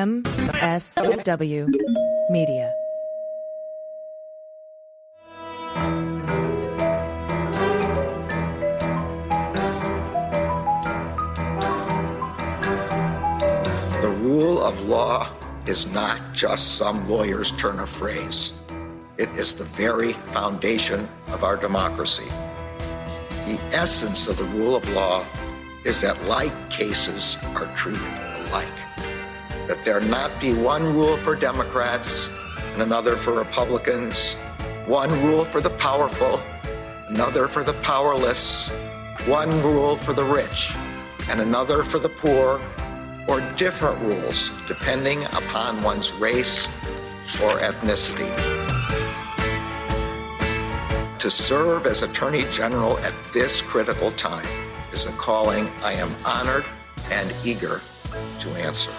MSW Media. The rule of law is not just some lawyer's turn of phrase. It is the very foundation of our democracy. The essence of the rule of law is that like cases are treated alike. That there not be one rule for Democrats and another for Republicans, one rule for the powerful, another for the powerless, one rule for the rich and another for the poor, or different rules depending upon one's race or ethnicity. To serve as Attorney General at this critical time is a calling I am honored and eager to answer.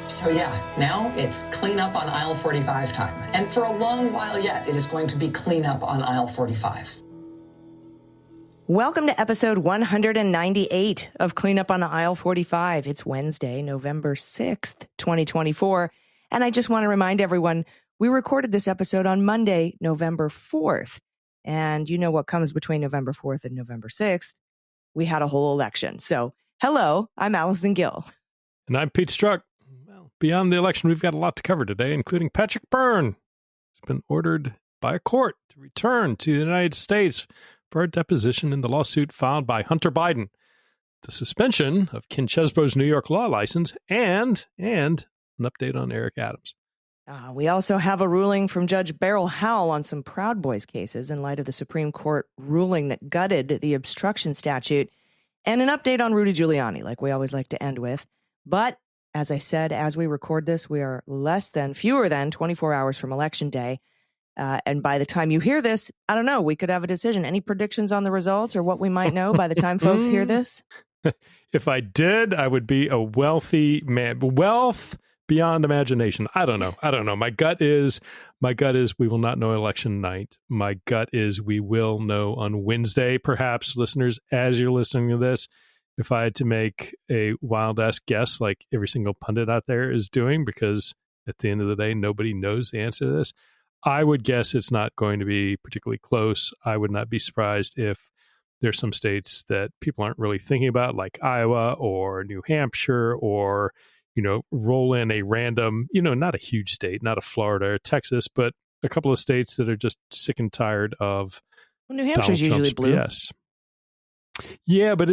So now it's clean up on aisle 45 time. And for a long while yet, it is going to be clean up on aisle 45. Welcome to episode 198 of Clean Up on Aisle 45. It's Wednesday, November 6th, 2024. And I just want to remind everyone, we recorded this episode on Monday, November 4th. And you know what comes between November 4th and November 6th. We had a whole election. So, hello, I'm Allison Gill. And I'm Pete Strzok. Well, beyond the election, we've got a lot to cover today, including Patrick Byrne, who's been ordered by a court to return to the United States for a deposition in the lawsuit filed by Hunter Biden, the suspension of Ken Chesbro's New York law license, and an update on Eric Adams. We also have a ruling from Judge Beryl Howell on some Proud Boys cases in light of the Supreme Court ruling that gutted the obstruction statute, and an update on Rudy Giuliani, like we always like to end with. But as I said, as we record this, we are fewer than 24 hours from Election Day. And by the time you hear this, I don't know, we could have a decision. Any predictions on the results or what we might know by the time folks hear this? If I did, I would be a wealthy man. Wealth beyond imagination. I don't know. My gut is we will not know election night. My gut is we will know on Wednesday, perhaps, listeners, as you're listening to this. If I had to make a wild-ass guess, like every single pundit out there is doing, because at the end of the day, nobody knows the answer to this, I would guess it's not going to be particularly close. I would not be surprised if there's some states that people aren't really thinking about, like Iowa or New Hampshire, or, roll in a random, not a huge state, not a Florida or Texas, but a couple of states that are just sick and tired of New Hampshire's usually blue. Yes. Yeah, but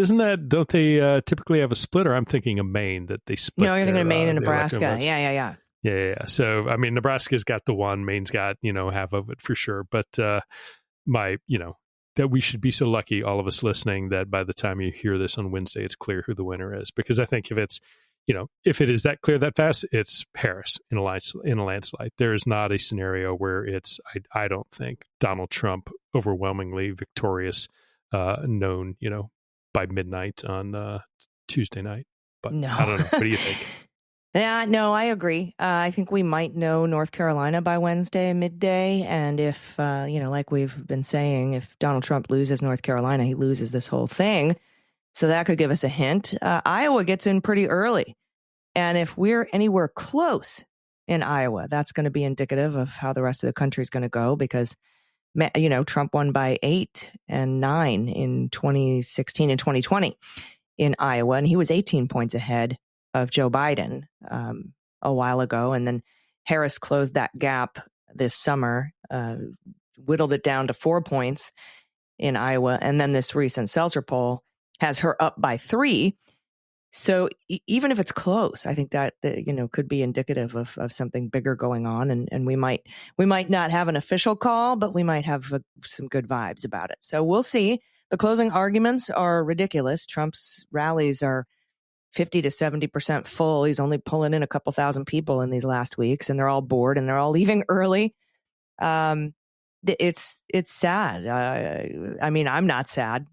don't they typically have a splitter? I'm thinking of Maine, that they split. No, you're thinking of Maine and Nebraska. Yeah. Yeah. So, I mean, Nebraska's got the one, Maine's got, half of it for sure. But that we should be so lucky, all of us listening, that by the time you hear this on Wednesday, it's clear who the winner is. Because I think if it is that clear that fast, it's Harris in a landslide. There is not a scenario where it's, I don't think, Donald Trump overwhelmingly victorious, known, by midnight on Tuesday night. But no. I don't know. What do you think? Yeah, no, I agree. I think we might know North Carolina by Wednesday midday. And if, like we've been saying, if Donald Trump loses North Carolina, he loses this whole thing. So that could give us a hint. Iowa gets in pretty early. And if we're anywhere close in Iowa, that's going to be indicative of how the rest of the country is going to go, because, Trump won by 8 and 9 in 2016 and 2020 in Iowa. And he was 18 points ahead of Joe Biden a while ago. And then Harris closed that gap this summer, whittled it down to 4 points in Iowa. And then this recent Seltzer poll has her up by 3. So even if it's close, I think that could be indicative of something bigger going on. And we might not have an official call, but we might have some good vibes about it. So we'll see. The closing arguments are ridiculous. Trump's rallies are 50 to 70% full. He's only pulling in a couple thousand people in these last weeks, and they're all bored and they're all leaving early. It's sad. I mean, I'm not sad,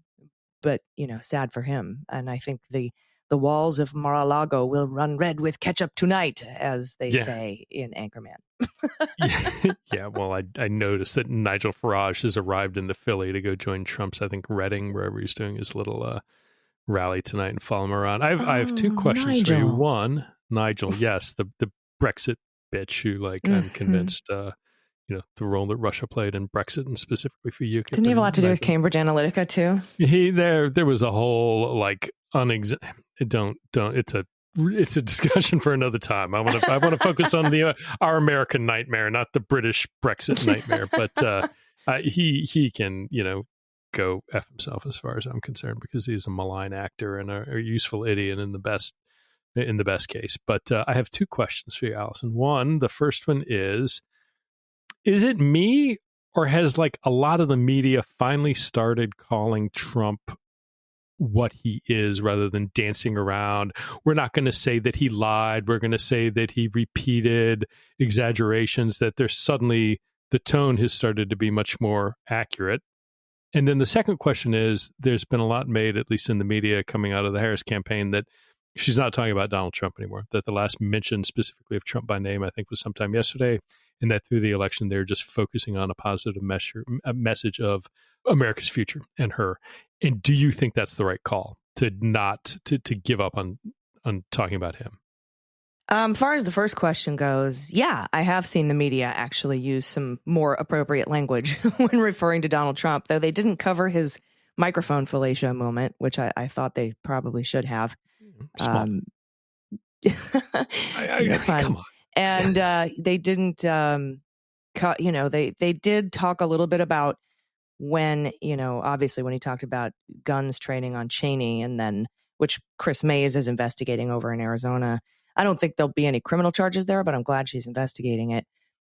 but sad for him. And I think the walls of Mar-a-Lago will run red with ketchup tonight, as they say in Anchorman. Yeah. Well, I noticed that Nigel Farage has arrived into Philly to go join Trump's, I think, Reading, wherever he's doing his little rally tonight and follow him around. I have two questions for you. Nigel. One, Nigel, yes, the Brexit bitch who I'm convinced the role that Russia played in Brexit and specifically for UKIP. Didn't he have a lot to do with Cambridge Analytica too? There was a whole it's a discussion for another time. I want to focus on our American nightmare, not the British Brexit nightmare. But he can go F himself as far as I'm concerned, because he's a malign actor and a useful idiot in the best case. But I have two questions for you, Allison. One, the first one is it me, or has a lot of the media finally started calling Trump what he is rather than dancing around? We're not going to say that he lied. We're going to say that he repeated exaggerations, that there's suddenly the tone has started to be much more accurate. And then the second question is, there's been a lot made, at least in the media coming out of the Harris campaign, that she's not talking about Donald Trump anymore, that the last mention specifically of Trump by name, I think, was sometime yesterday, and that through the election, they're just focusing on a positive message of America's future and her. And do you think that's the right call, to not to give up on talking about him? As far as the first question goes, yeah, I have seen the media actually use some more appropriate language when referring to Donald Trump, though they didn't cover his microphone fellatio moment, which I thought they probably should have. Come on. And they didn't, they did talk a little bit about when, obviously when he talked about guns training on Cheney, and then, which Chris Mays is investigating over in Arizona. I don't think there'll be any criminal charges there, but I'm glad she's investigating it.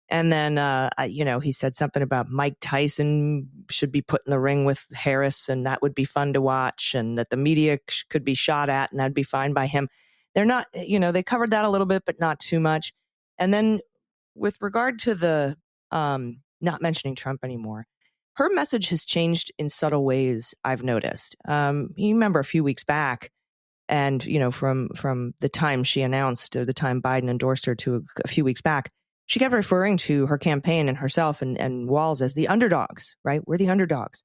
And then, he said something about Mike Tyson should be put in the ring with Harris, and that would be fun to watch, and that the media could be shot at, and that'd be fine by him. They're not, they covered that a little bit, but not too much. And then with regard to the not mentioning Trump anymore, her message has changed in subtle ways, I've noticed. You remember a few weeks back, and, from the time she announced, or the time Biden endorsed her to a few weeks back, she kept referring to her campaign and herself and Walz as the underdogs, right? We're the underdogs.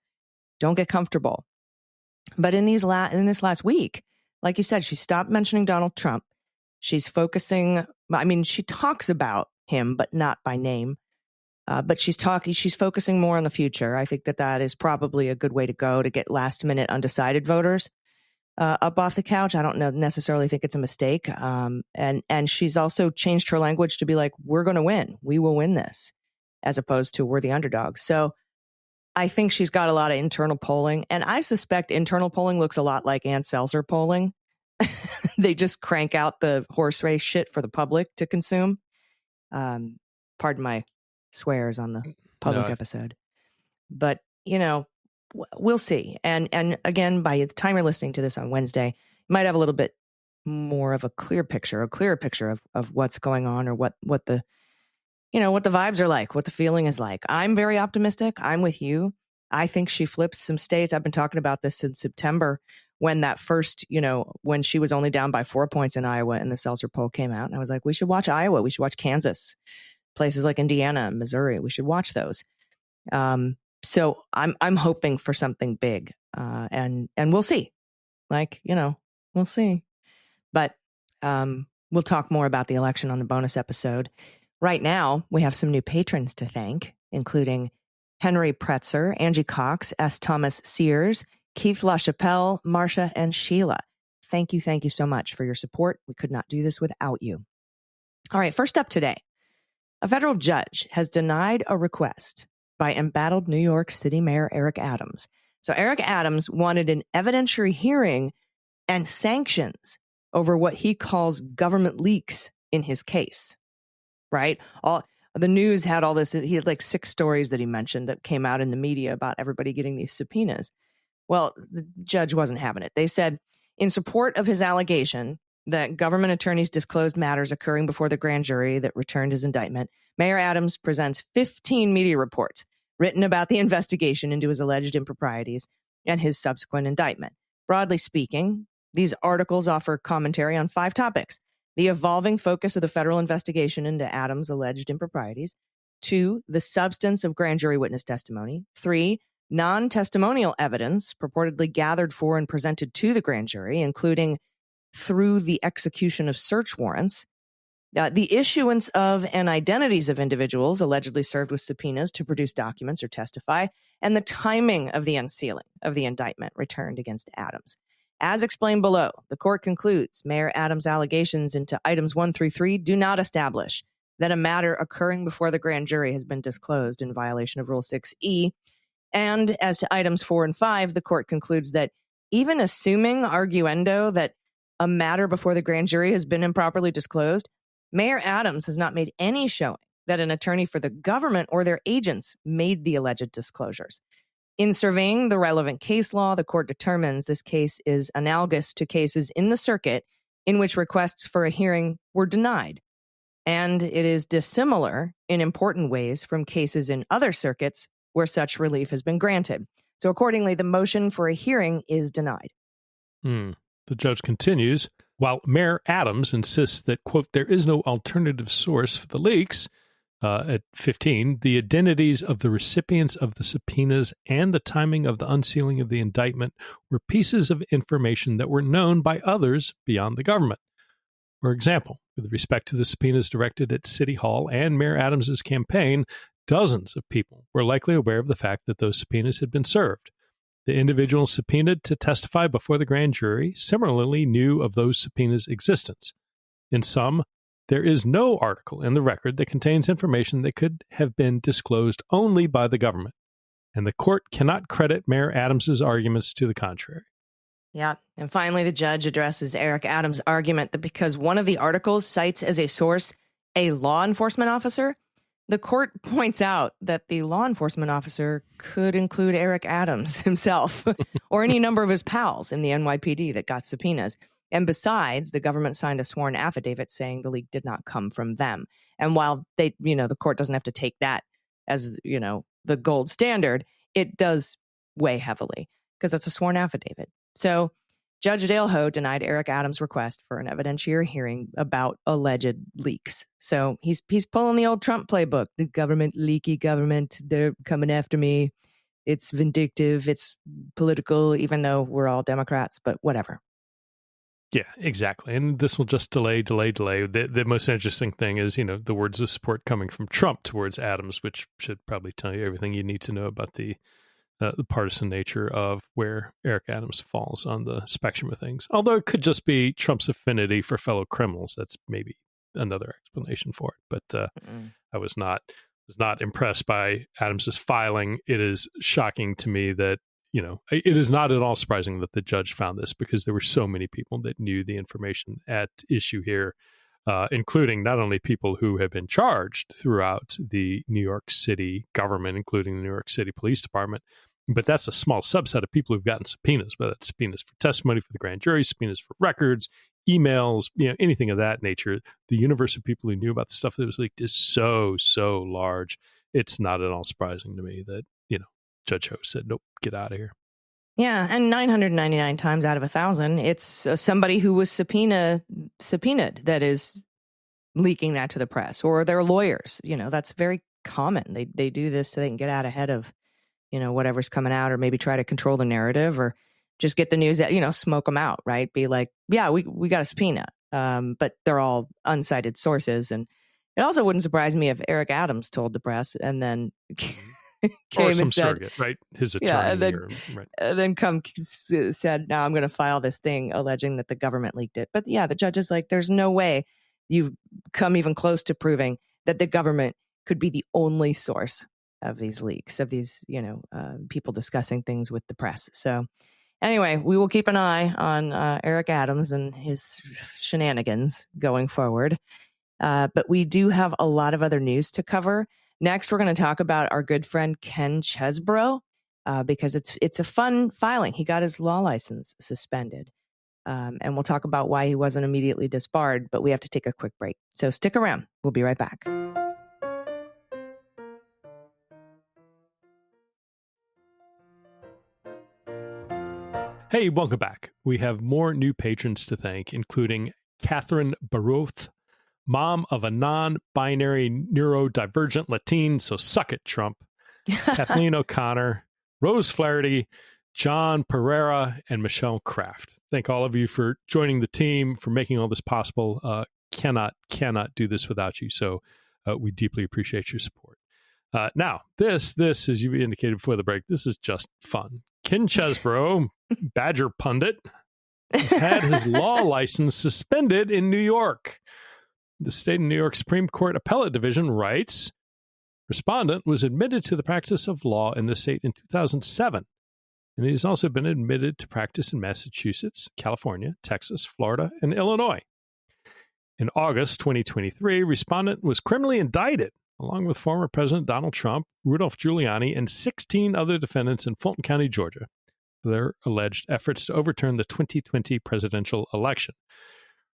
Don't get comfortable. But in this last week, like you said, she stopped mentioning Donald Trump. She's focusing, she talks about him, but not by name. But she's focusing more on the future. I think that is probably a good way to go to get last minute undecided voters up off the couch. I don't necessarily think it's a mistake. And she's also changed her language to be like, we're going to win. We will win this, as opposed to we're the underdogs. So I think she's got a lot of internal polling, and I suspect internal polling looks a lot like Ann Selzer polling. They just crank out the horse race shit for the public to consume. Pardon my swears on the public episode. But, we'll see. And again, by the time you're listening to this on Wednesday, you might have a little bit more of a clearer picture of what's going on, or what the vibes are like, what the feeling is like. I'm very optimistic. I'm with you. I think she flips some states. I've been talking about this since September, when that first, when she was only down by 4 points in Iowa and the Seltzer poll came out. And I was like, we should watch Iowa. We should watch Kansas, places like Indiana and Missouri. We should watch those. So I'm hoping for something big, and we'll see. We'll see. But we'll talk more about the election on the bonus episode. Right now, we have some new patrons to thank, including Henry Pretzer, Angie Cox, S. Thomas Sears, Keith LaChapelle, Marcia, and Sheila. Thank you so much for your support. We could not do this without you. All right, first up today, a federal judge has denied a request by embattled New York City Mayor Eric Adams. So Eric Adams wanted an evidentiary hearing and sanctions over what he calls government leaks in his case, right? All the news had all this. He had 6 stories that he mentioned that came out in the media about everybody getting these subpoenas. Well, the judge wasn't having it. They said, in support of his allegation that government attorneys disclosed matters occurring before the grand jury that returned his indictment, Mayor Adams presents 15 media reports written about the investigation into his alleged improprieties and his subsequent indictment. Broadly speaking, these articles offer commentary on 5 topics: the evolving focus of the federal investigation into Adams' alleged improprieties; 2, the substance of grand jury witness testimony; 3, non-testimonial evidence purportedly gathered for and presented to the grand jury, including through the execution of search warrants, the issuance of and identities of individuals allegedly served with subpoenas to produce documents or testify, and the timing of the unsealing of the indictment returned against Adams. As explained below, the court concludes Mayor Adams' allegations into items 1 through 3 do not establish that a matter occurring before the grand jury has been disclosed in violation of Rule 6E. And as to items 4 and 5, the court concludes that even assuming arguendo that a matter before the grand jury has been improperly disclosed, Mayor Adams has not made any showing that an attorney for the government or their agents made the alleged disclosures. In surveying the relevant case law, the court determines this case is analogous to cases in the circuit in which requests for a hearing were denied. And it is dissimilar in important ways from cases in other circuits where such relief has been granted. So accordingly, the motion for a hearing is denied. The judge continues, while Mayor Adams insists that, quote, there is no alternative source for the leaks, at 15, the identities of the recipients of the subpoenas and the timing of the unsealing of the indictment were pieces of information that were known by others beyond the government. For example, with respect to the subpoenas directed at City Hall and Mayor Adams' campaign, dozens of people were likely aware of the fact that those subpoenas had been served. The individuals subpoenaed to testify before the grand jury similarly knew of those subpoenas' existence. In sum, there is no article in the record that contains information that could have been disclosed only by the government, and the court cannot credit Mayor Adams' arguments to the contrary. Yeah. And finally, the judge addresses Eric Adams' argument that because one of the articles cites as a source a law enforcement officer, the court points out that the law enforcement officer could include Eric Adams himself or any number of his pals in the NYPD that got subpoenas. And besides, the government signed a sworn affidavit saying the leak did not come from them. And while they, the court doesn't have to take that as, the gold standard, it does weigh heavily because it's a sworn affidavit. So Judge Daleho denied Eric Adams' request for an evidentiary hearing about alleged leaks. So he's pulling the old Trump playbook. The government, leaky government, they're coming after me. It's vindictive. It's political, even though we're all Democrats, but whatever. Yeah, exactly. And this will just delay. The most interesting thing is, the words of support coming from Trump towards Adams, which should probably tell you everything you need to know about the partisan nature of where Eric Adams falls on the spectrum of things. Although it could just be Trump's affinity for fellow criminals. That's maybe another explanation for it. But I was not impressed by Adams's filing. It is shocking to me that, it is not at all surprising that the judge found this because there were so many people that knew the information at issue here, including not only people who have been charged throughout the New York City government, including the New York City Police Department, but that's a small subset of people who've gotten subpoenas, whether it's subpoenas for testimony for the grand jury, subpoenas for records, emails, anything of that nature. The universe of people who knew about the stuff that was leaked is so large. It's not at all surprising to me that, Judge Ho said, nope, get out of here. Yeah, and 999 times out of 1,000, it's somebody who was subpoenaed that is leaking that to the press, or their lawyers. That's very common. They do this so they can get out ahead of, whatever's coming out, or maybe try to control the narrative, or just get the news that, smoke them out, right? Be like, yeah, we got a subpoena, but they're all uncited sources. And it also wouldn't surprise me if Eric Adams told the press and then came or some and said, surrogate, right? His attorney. And then said, now I'm going to file this thing alleging that the government leaked it. But yeah, the judge is like, there's no way you've come even close to proving that the government could be the only source of these leaks, of these, people discussing things with the press. So anyway, we will keep an eye on Eric Adams and his shenanigans going forward. But we do have a lot of other news to cover. Next, we're going to talk about our good friend Ken Chesbrough, because it's a fun filing. He got his law license suspended, and we'll talk about why he wasn't immediately disbarred, but we have to take a quick break. So stick around. We'll be right back. Hey, welcome back. We have more new patrons to thank, including Catherine Baroth, mom of a non-binary neurodivergent Latin, so suck it, Trump. Kathleen O'Connor, Rose Flaherty, John Pereira, and Michelle Kraft. Thank all of you for joining the team, for making all this possible. Cannot do this without you. So we deeply appreciate your support. Now, this, as you indicated before the break, this is just fun. Ken Chesbrough, Badger pundit, has had his law license suspended in New York. The state of New York Supreme Court Appellate Division writes, respondent was admitted to the practice of law in the state in 2007, and he has also been admitted to practice in Massachusetts, California, Texas, Florida, and Illinois. In August 2023, respondent was criminally indicted along with former President Donald Trump, Rudolph Giuliani, and 16 other defendants in Fulton County, Georgia, for their alleged efforts to overturn the 2020 presidential election.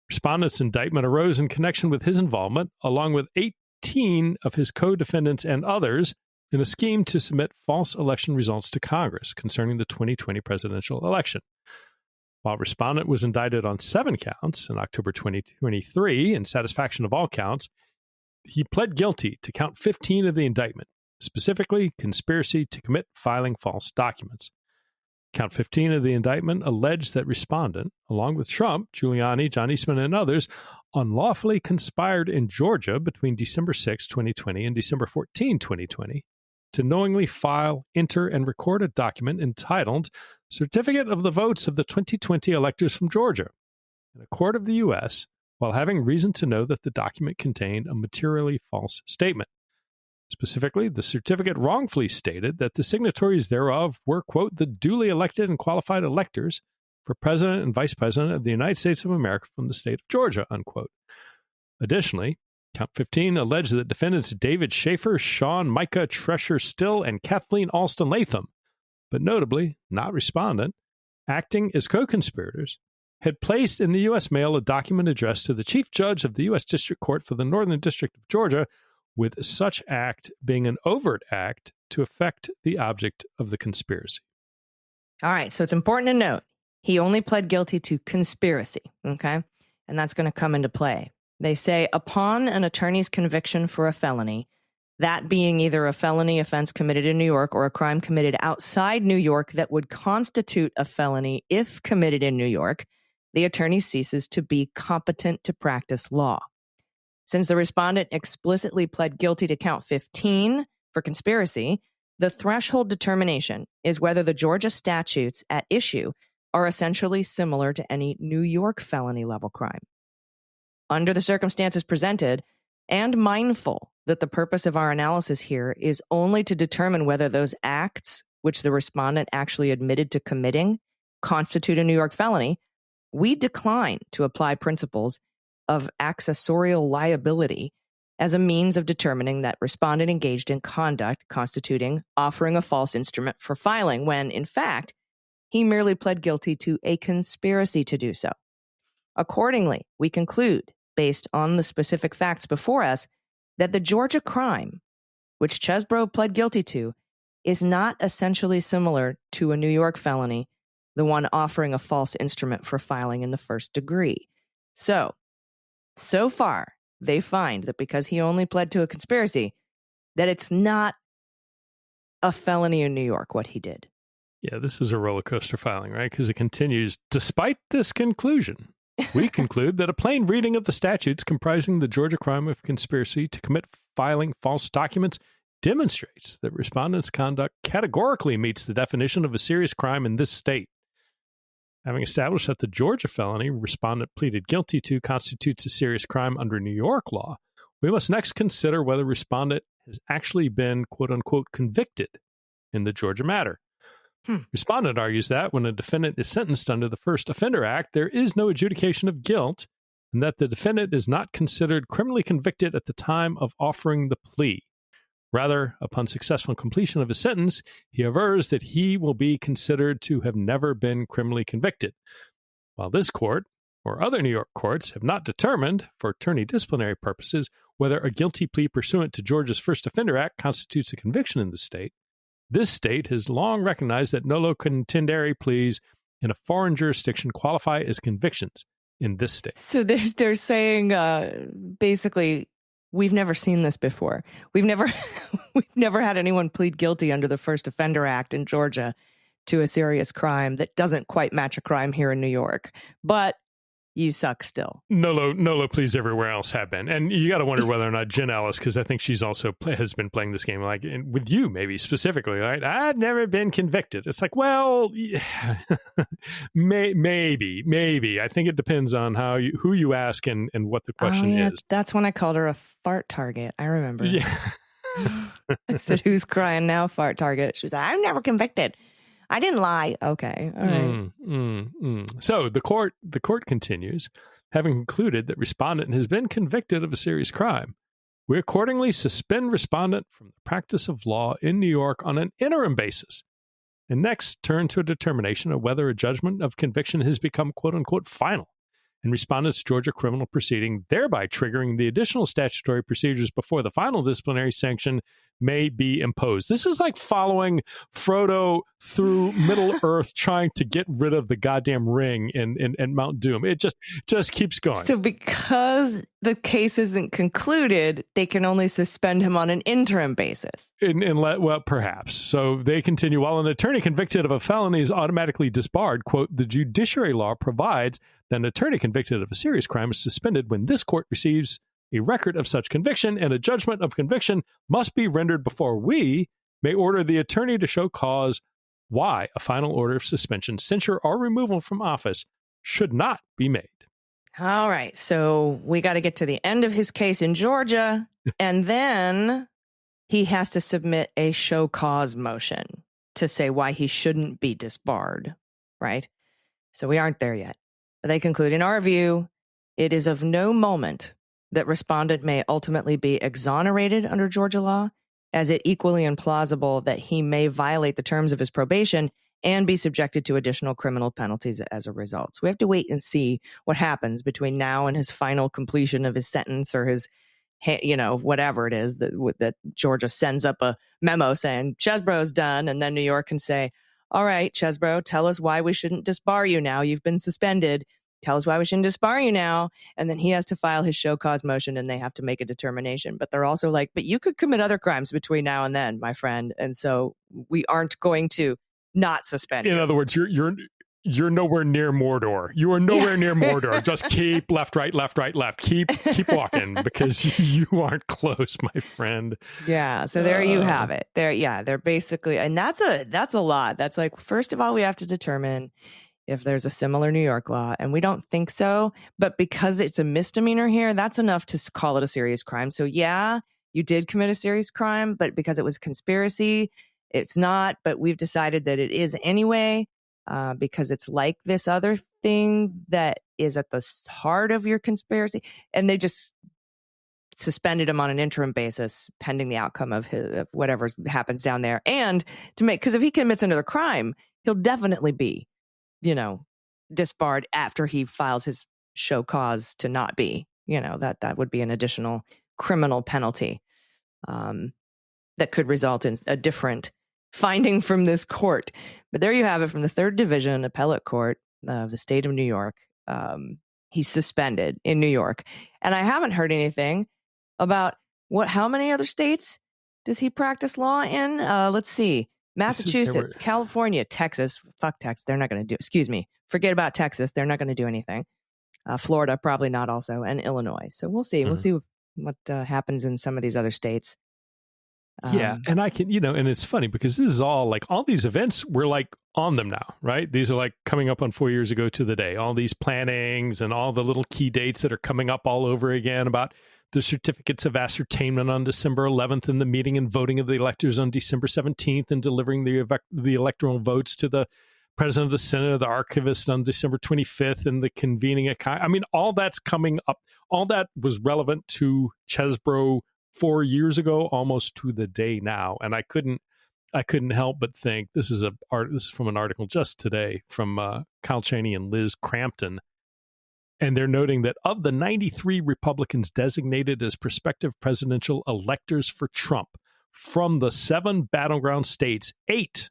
Respondent's indictment arose in connection with his involvement, along with 18 of his co-defendants and others, in a scheme to submit false election results to Congress concerning the 2020 presidential election. While respondent was indicted on 7 counts in October 2023 in satisfaction of all counts, he pled guilty to count 15 of the indictment, specifically conspiracy to commit filing false documents. Count 15 of the indictment alleged that respondent, along with Trump, Giuliani, John Eastman, and others, unlawfully conspired in Georgia between December 6, 2020 and December 14, 2020, to knowingly file, enter, and record a document entitled Certificate of the Votes of the 2020 Electors from Georgia in a court of the U.S., while having reason to know that the document contained a materially false statement. Specifically, the certificate wrongfully stated that the signatories thereof were, quote, the duly elected and qualified electors for President and Vice President of the United States of America from the state of Georgia, unquote. Additionally, Count 15 alleged that defendants David Schaefer, Sean Micah Tresher Still, and Kathleen Alston Latham, but notably not respondent, acting as co-conspirators, had placed in the U.S. mail a document addressed to the Chief Judge of the U.S. District Court for the Northern District of Georgia, with such act being an overt act to affect the object of the conspiracy. All right, so it's important to note, he only pled guilty to conspiracy, okay? And that's going to come into play. They say, upon an attorney's conviction for a felony, that being either a felony offense committed in New York or a crime committed outside New York that would constitute a felony if committed in New York, the attorney ceases to be competent to practice law. Since the respondent explicitly pled guilty to count 15 for conspiracy, the threshold determination is whether the Georgia statutes at issue are essentially similar to any New York felony level crime. Under the circumstances presented, and mindful that the purpose of our analysis here is only to determine whether those acts which the respondent actually admitted to committing constitute a New York felony, we decline to apply principles of accessorial liability as a means of determining that respondent engaged in conduct constituting offering a false instrument for filing when, in fact, he merely pled guilty to a conspiracy to do so. Accordingly, we conclude, based on the specific facts before us, that the Georgia crime, which Chesbrough pled guilty to, is not essentially similar to a New York felony, the one offering a false instrument for filing in the first degree. So far, they find that because he only pled to a conspiracy, that it's not a felony in New York, what he did. Yeah, this is a roller coaster filing, right? Because it continues, despite this conclusion, we conclude that a plain reading of the statutes comprising the Georgia crime of conspiracy to commit filing false documents demonstrates that respondent's conduct categorically meets the definition of a serious crime in this state. Having established that the Georgia felony respondent pleaded guilty to constitutes a serious crime under New York law, we must next consider whether respondent has actually been, quote-unquote, convicted in the Georgia matter. Respondent argues that when a defendant is sentenced under the First Offender Act, there is no adjudication of guilt, and that the defendant is not considered criminally convicted at the time of offering the plea. Rather, upon successful completion of his sentence, he avers that he will be considered to have never been criminally convicted. While this court, or other New York courts, have not determined, for attorney disciplinary purposes, whether a guilty plea pursuant to Georgia's First Offender Act constitutes a conviction in the state, this state has long recognized that nolo contendere pleas in a foreign jurisdiction qualify as convictions in this state. So they're saying basically we've never seen this before. We've never had anyone plead guilty under the First Offender Act in Georgia to a serious crime that doesn't quite match a crime here in New York. But you suck still. Nolo pleas everywhere else have been. And you got to wonder whether or not Jen Ellis, because I think she's also has been playing this game like with you maybe specifically, right? I've never been convicted. It's like, well, yeah, maybe. I think it depends on who you ask and what the question is. That's when I called her a fart target. I remember. Yeah. I said, who's crying now, fart target? She was like, I'm never convicted. I didn't lie. Okay. All right. So the court continues, having concluded that respondent has been convicted of a serious crime. We accordingly suspend respondent from the practice of law in New York on an interim basis, and next turn to a determination of whether a judgment of conviction has become quote unquote final in respondent's Georgia criminal proceeding, thereby triggering the additional statutory procedures before the final disciplinary sanction may be imposed. This is like following Frodo through Middle Earth trying to get rid of the goddamn ring in Mount Doom. It just keeps going. So because the case isn't concluded, they can only suspend him on an interim basis. Well, perhaps. So they continue, while an attorney convicted of a felony is automatically disbarred, quote, the judiciary law provides that an attorney convicted of a serious crime is suspended when this court receives a record of such conviction, and a judgment of conviction must be rendered before we may order the attorney to show cause why a final order of suspension, censure, or removal from office should not be made. All right. So we got to get to the end of his case in Georgia, and then he has to submit a show cause motion to say why he shouldn't be disbarred, right? So we aren't there yet. But they conclude, in our view, it is of no moment that respondent may ultimately be exonerated under Georgia law, as it equally implausible that he may violate the terms of his probation and be subjected to additional criminal penalties as a result. So we have to wait and see what happens between now and his final completion of his sentence, or his, whatever it is that Georgia sends up a memo saying Chesbro's done, and then New York can say, all right, Chesbro, tell us why we shouldn't disbar you now. You've been suspended. Tell us why we shouldn't disbar you now. And then he has to file his show cause motion, and they have to make a determination. But they're also like, but you could commit other crimes between now and then, my friend. And so we aren't going to not suspend you. In other words, you're nowhere near Mordor. You are nowhere near Mordor. Just keep left, right, left, right, left. Keep walking, because you aren't close, my friend. Yeah. So there you have it. They're basically, and that's a lot. That's like, first of all, we have to determine if there's a similar New York law, and we don't think so, but because it's a misdemeanor here, that's enough to call it a serious crime. So yeah, you did commit a serious crime, but because it was conspiracy, it's not, but we've decided that it is anyway, because it's like this other thing that is at the heart of your conspiracy. And they just suspended him on an interim basis pending the outcome of whatever happens down there. And because if he commits another crime, he'll definitely be disbarred after he files his show cause to not be, that would be an additional criminal penalty that could result in a different finding from this court. But there you have it, from the 3rd Division Appellate Court of the state of New York. He's suspended in New York. And I haven't heard anything about how many other states does he practice law in? Let's see. Massachusetts, California, Texas. Fuck Texas. They're not going to do. Excuse me. Forget about Texas. They're not going to do anything. Florida, probably not also, and Illinois. So we'll see. Mm-hmm. We'll see what happens in some of these other states. Yeah. And I can, and it's funny because this is all like, all these events, we're like on them now, right? These are like coming up on 4 years ago to the day. All these plannings and all the little key dates that are coming up all over again about the certificates of ascertainment on December 11th, and the meeting and voting of the electors on December 17th, and delivering the electoral votes to the president of the Senate or the archivist on December 25th, and the convening. All that's coming up. All that was relevant to Chesbro 4 years ago, almost to the day now. And I couldn't help but think this is from an article just today from Kyle Cheney and Liz Crampton. And they're noting that of the 93 Republicans designated as prospective presidential electors for Trump from the 7 battleground states, eight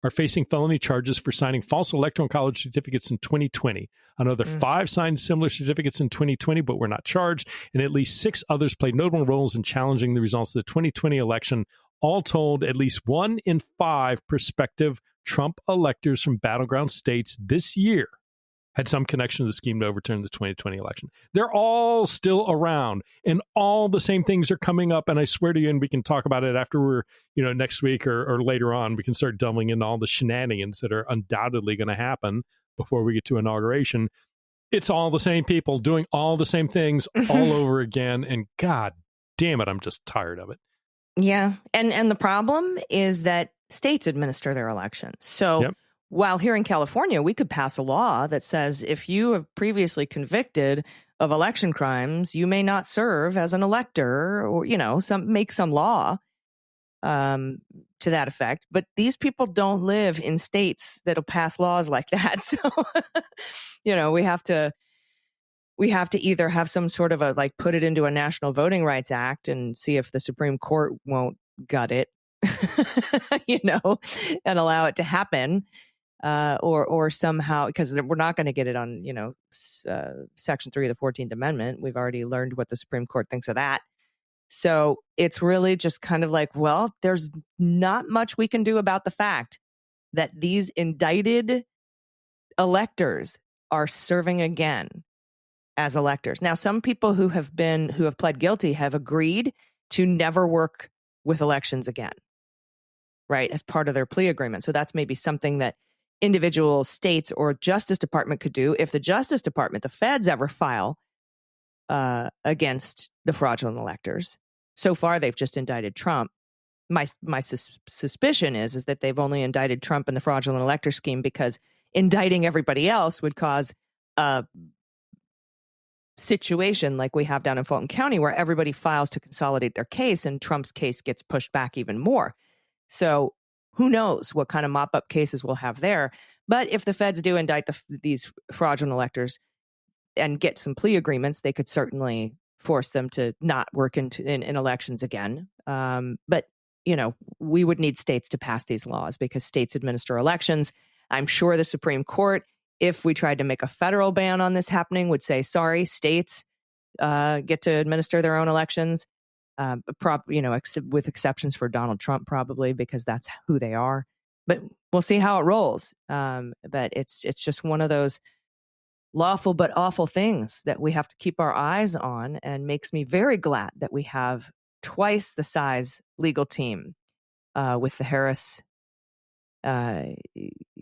are facing felony charges for signing false electoral college certificates in 2020. Another 5 signed similar certificates in 2020, but were not charged. And at least 6 others played notable roles in challenging the results of the 2020 election. All told, at least 1 in 5 prospective Trump electors from battleground states this year had some connection to the scheme to overturn the 2020 election. They're all still around, and all the same things are coming up. And I swear to you, and we can talk about it after we're, next week or later on, we can start delving into all the shenanigans that are undoubtedly going to happen before we get to inauguration. It's all the same people doing all the same things all over again. And God damn it, I'm just tired of it. Yeah. And the problem is that states administer their elections. So while here in California, we could pass a law that says if you have previously convicted of election crimes, you may not serve as an elector, or, make some law to that effect. But these people don't live in states that'll pass laws like that. So, we have to either have some sort of put it into a National Voting Rights Act and see if the Supreme Court won't gut it, and allow it to happen. Or somehow, because we're not going to get it on, Section 3 of the 14th Amendment. We've already learned what the Supreme Court thinks of that. So it's really just kind of there's not much we can do about the fact that these indicted electors are serving again as electors. Now, some people who have pled guilty have agreed to never work with elections again, right, as part of their plea agreement. So that's maybe something that individual states or Justice Department could do if the Justice Department, the feds, ever file against the fraudulent electors. So far, they've just indicted Trump. My suspicion is that they've only indicted Trump in the fraudulent elector scheme because indicting everybody else would cause a situation like we have down in Fulton County where everybody files to consolidate their case and Trump's case gets pushed back even more. So who knows what kind of mop-up cases we'll have there. But if the feds do indict these fraudulent electors and get some plea agreements, they could certainly force them to not work in elections again. But, we would need states to pass these laws because states administer elections. I'm sure the Supreme Court, if we tried to make a federal ban on this happening, would say, sorry, states get to administer their own elections. With exceptions for Donald Trump, probably because that's who they are. But we'll see how it rolls. But it's just one of those lawful but awful things that we have to keep our eyes on, and makes me very glad that we have twice the size legal team with the Harris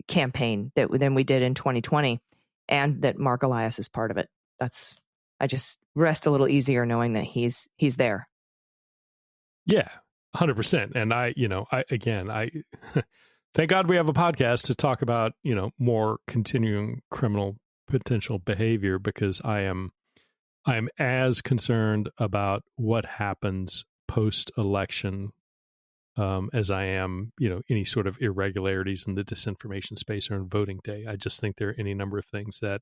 campaign than we did in 2020, and that Mark Elias is part of it. I just rest a little easier knowing that he's there. Yeah, 100%. And I thank God we have a podcast to talk about, more continuing criminal potential behavior, because I am as concerned about what happens post-election as I am, any sort of irregularities in the disinformation space or in voting day. I just think there are any number of things that,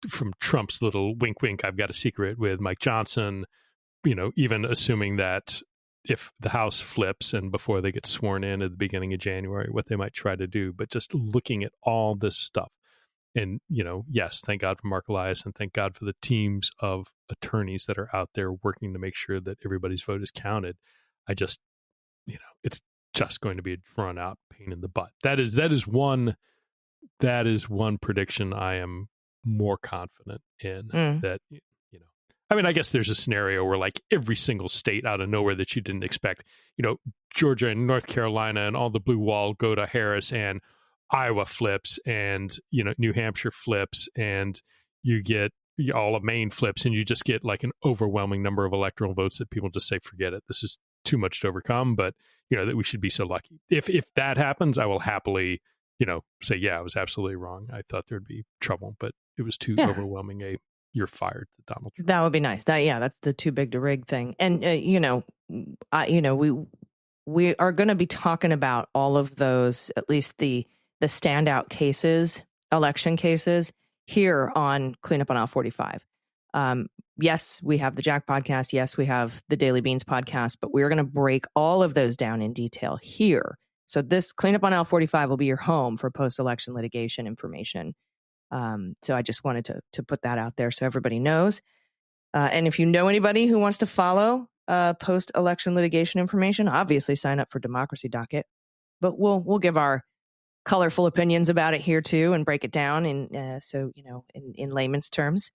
from Trump's little wink, wink, I've got a secret with Mike Johnson, even assuming that if the House flips and before they get sworn in at the beginning of January, what they might try to do, but just looking at all this stuff. And, yes, thank God for Mark Elias, and thank God for the teams of attorneys that are out there working to make sure that everybody's vote is counted. I just, it's just going to be a drawn out pain in the butt. That is one prediction I am more confident in that, I guess there's a scenario where every single state out of nowhere that you didn't expect, Georgia and North Carolina and all the blue wall go to Harris, and Iowa flips, and, New Hampshire flips, and you get all of Maine flips, and you just get an overwhelming number of electoral votes that people just say, forget it. This is too much to overcome, but, that we should be so lucky. If that happens, I will happily, say, yeah, I was absolutely wrong. I thought there'd be trouble, but it was too overwhelming you're fired, Donald Trump. That would be nice. That's the too big to rig thing. And, we are going to be talking about all of those, at least the standout cases, election cases, here on Cleanup on Aisle 45. Yes, we have the Jack podcast. Yes, we have the Daily Beans podcast, but we're going to break all of those down in detail here So this cleanup on aisle 45 will be your home for post-election litigation information. So I just wanted to put that out there so everybody knows. And if you know anybody who wants to follow post-election litigation information, obviously sign up for Democracy Docket. But we'll give our colorful opinions about it here too, and break it down in layman's terms,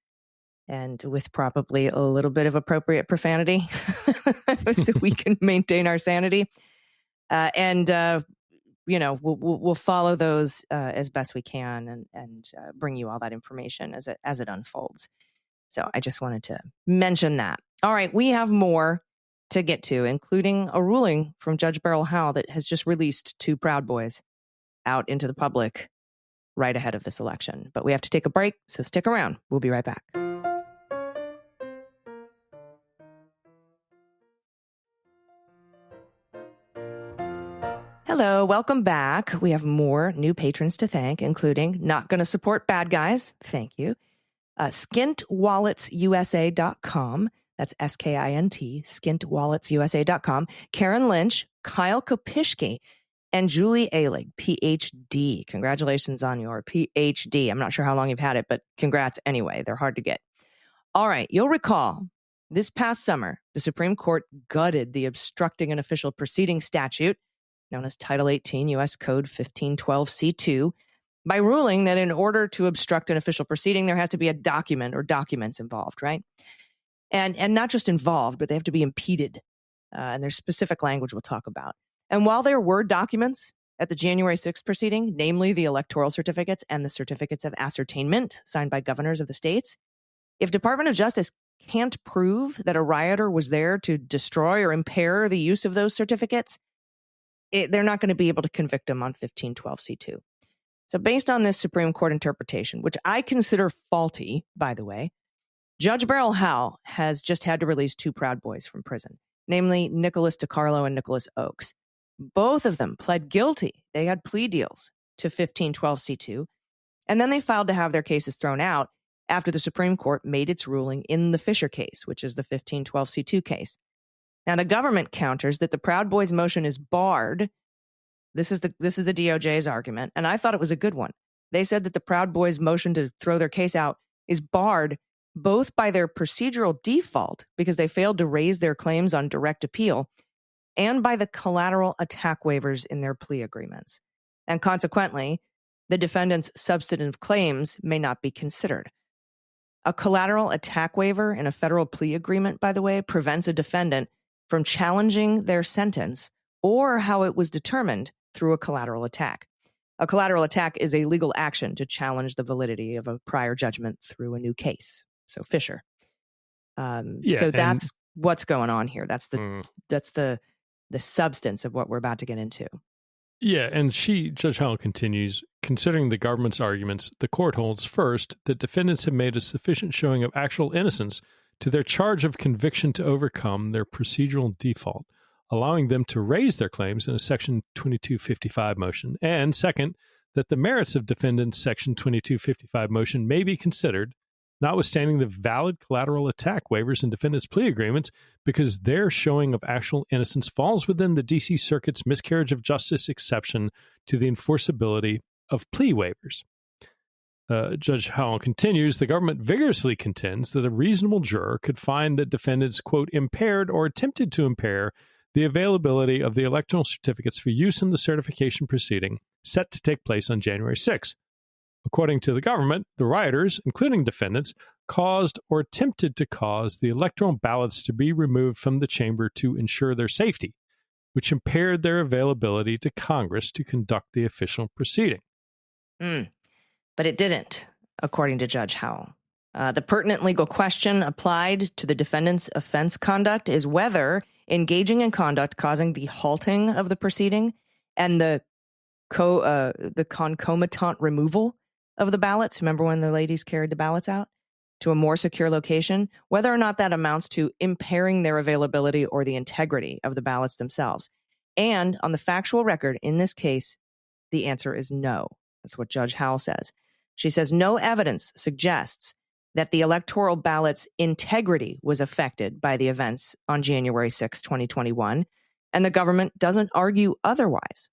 and with probably a little bit of appropriate profanity, so we can maintain our sanity. We'll follow those as best we can, and bring you all that information as it unfolds. So I just wanted to mention that. All right, we have more to get to, including a ruling from Judge Beryl Howell that has just released 2 Proud Boys out into the public right ahead of this election. But we have to take a break, so stick around. We'll be right back. Hello, welcome back. We have more new patrons to thank, including Not Gonna Support Bad Guys. Thank you. SkintWalletsUSA.com. That's SKINT, SkintWalletsUSA.com. Karen Lynch, Kyle Kopishki, and Julie Ailig, PhD. Congratulations on your PhD. I'm not sure how long you've had it, but congrats anyway. They're hard to get. All right, you'll recall this past summer, the Supreme Court gutted the obstructing an official proceeding statute, known as Title 18 U.S. Code 1512C2, by ruling that in order to obstruct an official proceeding, there has to be a document or documents involved, right? And not just involved, but they have to be impeded. And there's specific language we'll talk about. And while there were documents at the January 6th proceeding, namely the electoral certificates and the certificates of ascertainment signed by governors of the states, if Department of Justice can't prove that a rioter was there to destroy or impair the use of those certificates, they're not going to be able to convict them on 1512C2. So based on this Supreme Court interpretation, which I consider faulty, by the way, Judge Beryl Howell has just had to release 2 Proud Boys from prison, namely Nicholas DiCarlo and Nicholas Oakes. Both of them pled guilty. They had plea deals to 1512C2, and then they filed to have their cases thrown out after the Supreme Court made its ruling in the Fisher case, which is the 1512C2 case. Now, the government counters that the Proud Boys motion is barred. This is the DOJ's argument, and I thought it was a good one. They said that the Proud Boys motion to throw their case out is barred both by their procedural default, because they failed to raise their claims on direct appeal, and by the collateral attack waivers in their plea agreements. And consequently, the defendant's substantive claims may not be considered. A collateral attack waiver in a federal plea agreement, by the way, prevents a defendant from challenging their sentence or how it was determined through a collateral attack. A collateral attack is a legal action to challenge the validity of a prior judgment through a new case. So Fisher. So that's what's going on here. That's the substance of what we're about to get into. Yeah, and Judge Howell continues, considering the government's arguments, the court holds first that defendants have made a sufficient showing of actual innocence to their charge of conviction to overcome their procedural default, allowing them to raise their claims in a Section 2255 motion. And second, that the merits of defendants' Section 2255 motion may be considered, notwithstanding the valid collateral attack waivers in defendants' plea agreements, because their showing of actual innocence falls within the D.C. Circuit's miscarriage of justice exception to the enforceability of plea waivers. Judge Howell continues, the government vigorously contends that a reasonable juror could find that defendants, quote, impaired or attempted to impair the availability of the electoral certificates for use in the certification proceeding set to take place on January 6. According to the government, the rioters, including defendants, caused or attempted to cause the electoral ballots to be removed from the chamber to ensure their safety, which impaired their availability to Congress to conduct the official proceeding. But it didn't, according to Judge Howell. The pertinent legal question applied to the defendant's offense conduct is whether engaging in conduct causing the halting of the proceeding and the concomitant removal of the ballots, remember when the ladies carried the ballots out, to a more secure location, whether or not that amounts to impairing their availability or the integrity of the ballots themselves. And on the factual record in this case, the answer is no. That's what Judge Howell says. She says no evidence suggests that the electoral ballot's integrity was affected by the events on January 6, 2021, and the government doesn't argue otherwise.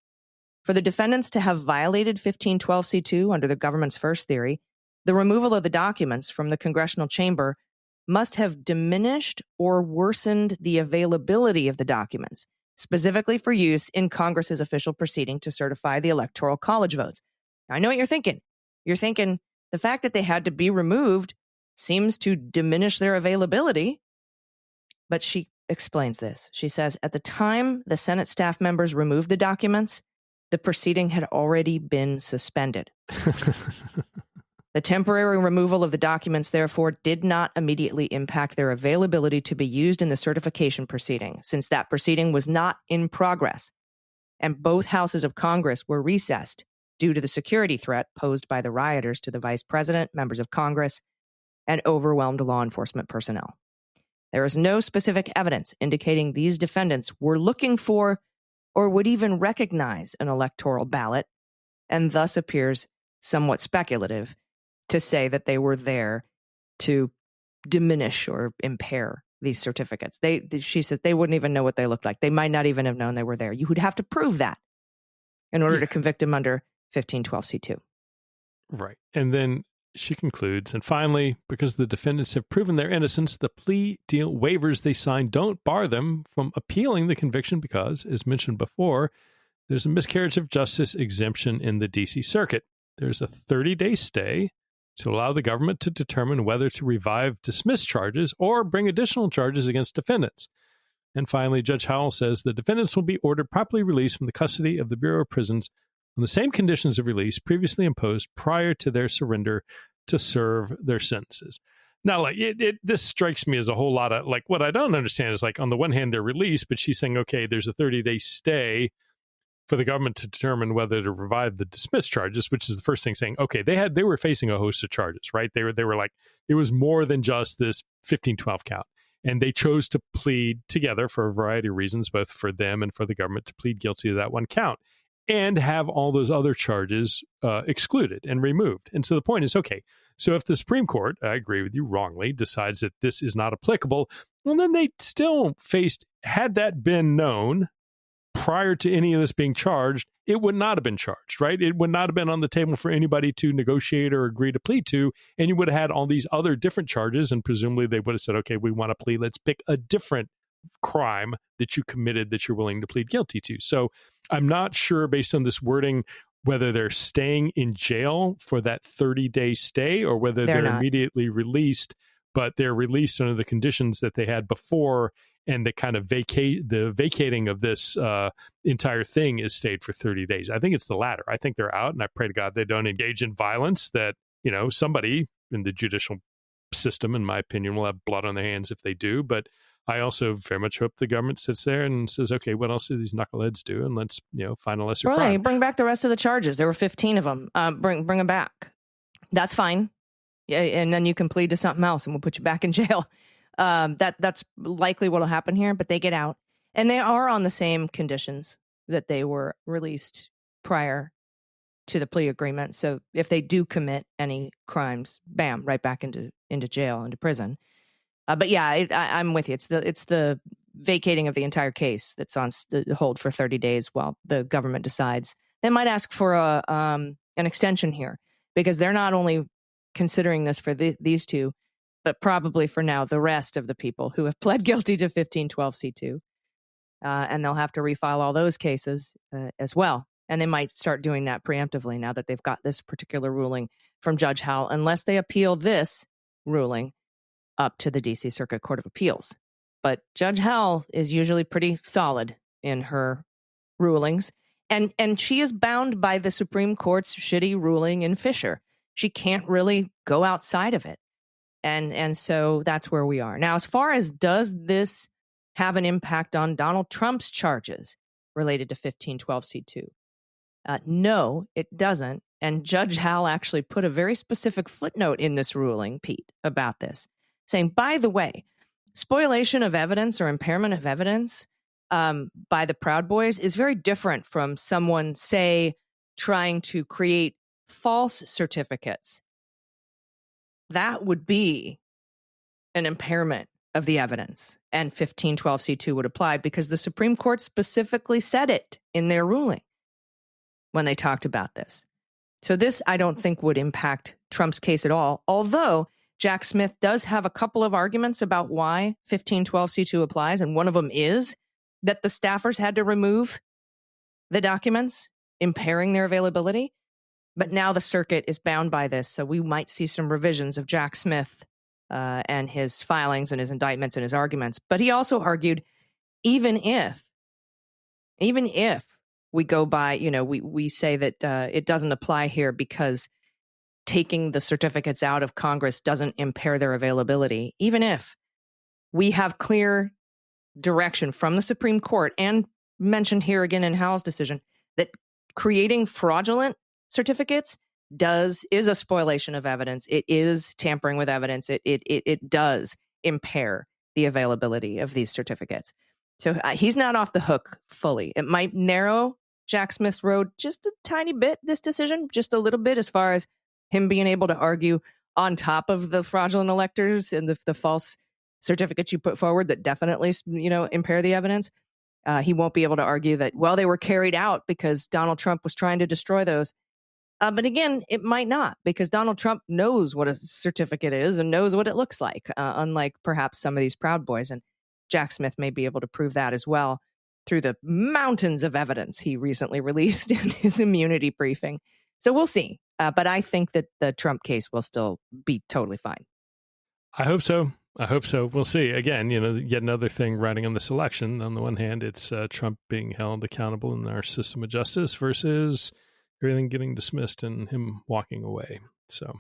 For the defendants to have violated 1512c2 under the government's first theory, the removal of the documents from the congressional chamber must have diminished or worsened the availability of the documents, specifically for use in Congress's official proceeding to certify the Electoral College votes. Now, I know what you're thinking. You're thinking the fact that they had to be removed seems to diminish their availability. But she explains this. She says, at the time the Senate staff members removed the documents, the proceeding had already been suspended. The temporary removal of the documents, therefore, did not immediately impact their availability to be used in the certification proceeding, since that proceeding was not in progress, and both houses of Congress were recessed due to the security threat posed by the rioters to the vice president, members of Congress, and overwhelmed law enforcement personnel. There is no specific evidence indicating these defendants were looking for or would even recognize an electoral ballot, and thus appears somewhat speculative to say that they were there to diminish or impair these certificates. She says they wouldn't even know what they looked like. They might not even have known they were there. You would have to prove that in order to convict them under 1512c2. Right. And then she concludes, and finally, because the defendants have proven their innocence, the plea deal waivers they signed don't bar them from appealing the conviction because, as mentioned before, there's a miscarriage of justice exemption in the D.C. Circuit. There's a 30-day stay to allow the government to determine whether to revive dismissed charges or bring additional charges against defendants. And finally, Judge Howell says the defendants will be ordered properly released from the custody of the Bureau of Prisons on the same conditions of release previously imposed prior to their surrender to serve their sentences. Now, like this strikes me as a whole lot of, like, what I don't understand is, like, on the one hand, they're released, but she's saying, okay, there's a 30-day stay for the government to determine whether to revive the dismissed charges, which is the first thing, saying, okay, they were facing a host of charges, right? They were like, it was more than just this 1512 count. And they chose to plead together for a variety of reasons, both for them and for the government, to plead guilty to that one count and have all those other charges excluded and removed. And so the point is, okay, so if the Supreme Court, I agree with you, wrongly decides that this is not applicable, well, then they still faced, had that been known prior to any of this being charged, it would not have been charged, right? It would not have been on the table for anybody to negotiate or agree to plead to, and you would have had all these other different charges, and presumably they would have said, okay, we want to plead, let's pick a different crime that you committed that you're willing to plead guilty to. So I'm not sure, based on this wording, whether they're staying in jail for that 30-day stay or whether they're immediately released, but they're released under the conditions that they had before, and the kind of vacating of this entire thing is stayed for 30 days. I think it's the latter. I think they're out, and I pray to God they don't engage in violence, that, you know, somebody in the judicial system, in my opinion, will have blood on their hands if they do. But I also very much hope the government sits there and says, okay, what else do these knuckleheads do? And let's, find a lesser crime. Right, bring back the rest of the charges. There were 15 of them. Bring them back. That's fine. Yeah, and then you can plead to something else, and we'll put you back in jail. That's likely what will happen here, but they get out, and they are on the same conditions that they were released prior to the plea agreement. So if they do commit any crimes, bam, right back into jail, into prison. But yeah, I'm with you. It's the vacating of the entire case that's on hold for 30 days while the government decides. They might ask for an extension here, because they're not only considering this for these two, but probably for now the rest of the people who have pled guilty to 1512c2. And they'll have to refile all those cases as well. And they might start doing that preemptively now that they've got this particular ruling from Judge Howell, unless they appeal this ruling up to the D.C. Circuit Court of Appeals. But Judge Howell is usually pretty solid in her rulings. And she is bound by the Supreme Court's shitty ruling in Fisher. She can't really go outside of it. And so that's where we are. Now, as far as does this have an impact on Donald Trump's charges related to 1512c2? No, it doesn't. And Judge Howell actually put a very specific footnote in this ruling, Pete, about this, saying, by the way, spoliation of evidence or impairment of evidence by the Proud Boys is very different from someone, say, trying to create false certificates. That would be an impairment of the evidence, and 1512c2 would apply because the Supreme Court specifically said it in their ruling. when they talked about this. So this, I don't think, would impact Trump's case at all, although Jack Smith does have a couple of arguments about why 1512C2 applies, and one of them is that the staffers had to remove the documents, impairing their availability. But now the circuit is bound by this, so we might see some revisions of Jack Smith and his filings and his indictments and his arguments. But he also argued, even if we go by, we say that it doesn't apply here because taking the certificates out of Congress doesn't impair their availability, even if we have clear direction from the Supreme Court and mentioned here again in Howell's decision that creating fraudulent certificates is a spoliation of evidence. It is tampering with evidence. It does impair the availability of these certificates. So he's not off the hook fully. It might narrow Jack Smith's road just a tiny bit, this decision, just a little bit, as far as him being able to argue on top of the fraudulent electors and the false certificates you put forward that definitely, impair the evidence. He won't be able to argue that, well, they were carried out because Donald Trump was trying to destroy those. But again, it might not, because Donald Trump knows what a certificate is and knows what it looks like, unlike perhaps some of these Proud Boys. And Jack Smith may be able to prove that as well through the mountains of evidence he recently released in his immunity briefing. So we'll see. But I think that the Trump case will still be totally fine. I hope so. We'll see. Again, yet another thing riding on this election. On the one hand, it's Trump being held accountable in our system of justice versus everything getting dismissed and him walking away. So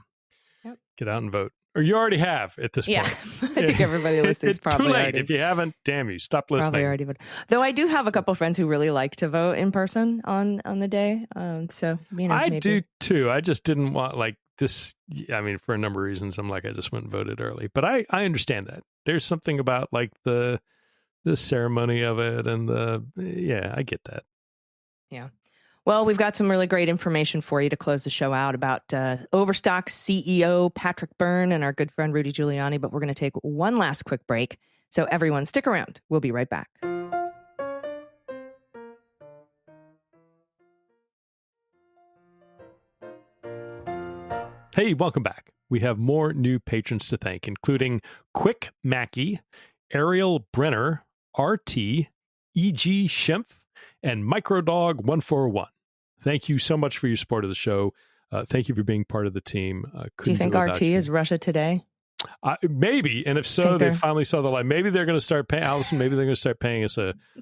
Get out and vote. Or you already have at this point. I think everybody listening is probably too late. already. If you haven't, damn you, stop listening. Probably already voted. Though I do have a couple of friends who really like to vote in person on the day. So, I maybe. do too. I just didn't want this. I mean, for a number of reasons, I just went and voted early. But I understand that. There's something about the ceremony of it and I get that. Yeah. Well, we've got some really great information for you to close the show out about Overstock CEO Patrick Byrne and our good friend Rudy Giuliani, but we're going to take one last quick break. So everyone stick around. We'll be right back. Hey, welcome back. We have more new patrons to thank, including Quick Mackey, Ariel Brenner, RT, E.G. Schimpf, and Microdog141. Thank you so much for your support of the show. Thank you for being part of the team. Do you think RT is Russia Today? Maybe. And if so, they finally saw the light. Maybe they're going to start paying, Allison, maybe they're going to start paying us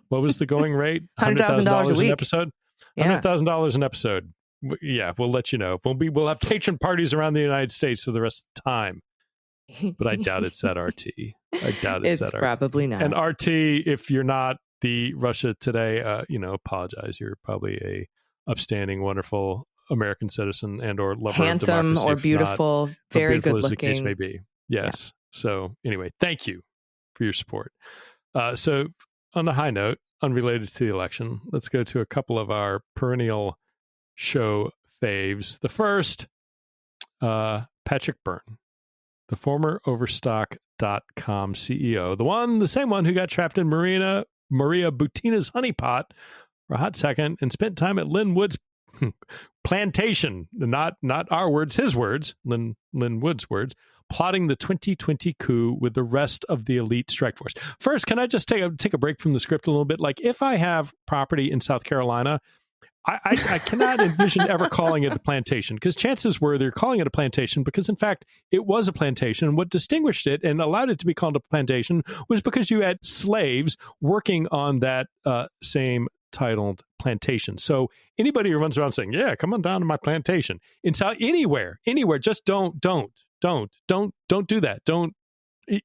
what was the going rate? $100,000 a week. An episode? Yeah. $100,000 an episode. Yeah, we'll let you know. We'll have patron parties around the United States for the rest of the time. But I doubt it's that RT. I doubt it's that RT. It's probably not. And RT, if you're not the Russia Today, apologize. You're probably a upstanding, wonderful American citizen and or lover handsome of democracy, or beautiful, very good as the looking. case may be. Yes. Yeah. So anyway, thank you for your support. So on the high note, unrelated to the election, let's go to a couple of our perennial show faves. The first, Patrick Byrne, the former Overstock.com CEO, the same one who got trapped in Maria Butina's honeypot for a hot second and spent time at Lynn Wood's plantation, not our words, his words, Lynn Wood's words, plotting the 2020 coup with the rest of the elite strike force. First, can I just take a break from the script a little bit? If I have property in South Carolina, I cannot envision ever calling it a plantation, because chances were they're calling it a plantation because, in fact, it was a plantation. What distinguished it and allowed it to be called a plantation was because you had slaves working on that same titled plantation. So anybody who runs around saying, "Yeah, come on down to my plantation," anywhere, just don't do that.